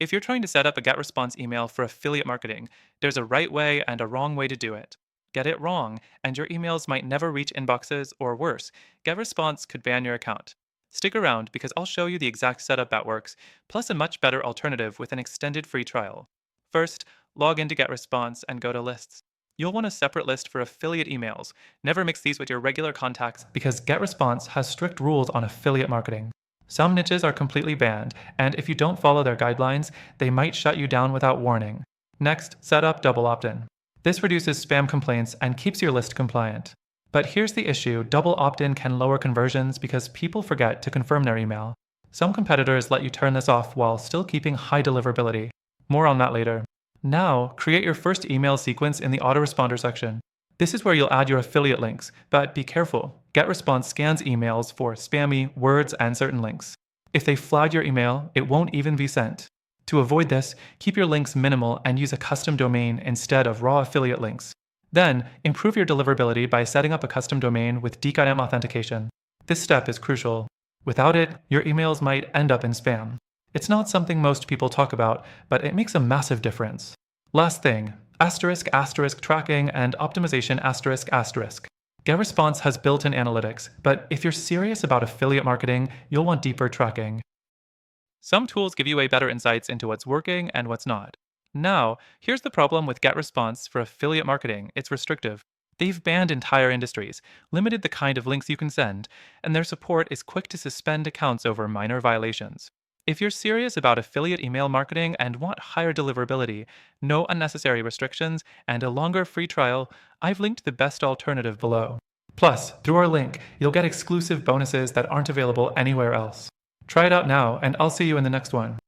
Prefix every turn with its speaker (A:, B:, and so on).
A: If you're trying to set up a GetResponse email for affiliate marketing, there's a right way and a wrong way to do it. Get it wrong, and your emails might never reach inboxes, or worse, GetResponse could ban your account. Stick around because I'll show you the exact setup that works, plus a much better alternative with an extended free trial. First, log into GetResponse and go to Lists. You'll want a separate list for affiliate emails. Never mix these with your regular contacts because GetResponse has strict rules on affiliate marketing. Some niches are completely banned, and if you don't follow their guidelines, they might shut you down without warning. Next, set up double opt-in. This reduces spam complaints and keeps your list compliant. But here's the issue: double opt-in can lower conversions because people forget to confirm their email. Some competitors let you turn this off while still keeping high deliverability. More on that later. Now, create your first email sequence in the autoresponder section. This is where you'll add your affiliate links, but be careful. GetResponse scans emails for spammy words and certain links. If they flag your email, it won't even be sent. To avoid this, keep your links minimal and use a custom domain instead of raw affiliate links. Then, improve your deliverability by setting up a custom domain with DKIM authentication. This step is crucial. Without it, your emails might end up in spam. It's not something most people talk about, but it makes a massive difference. Last thing, *** tracking and optimization ***. GetResponse has built-in analytics, but if you're serious about affiliate marketing, you'll want deeper tracking. Some tools give you way better insights into what's working and what's not. Now, here's the problem with GetResponse for affiliate marketing: it's restrictive. They've banned entire industries, limited the kind of links you can send, and their support is quick to suspend accounts over minor violations. If you're serious about affiliate email marketing and want higher deliverability, no unnecessary restrictions, and a longer free trial, I've linked the best alternative below. Plus, through our link, you'll get exclusive bonuses that aren't available anywhere else. Try it out now, and I'll see you in the next one.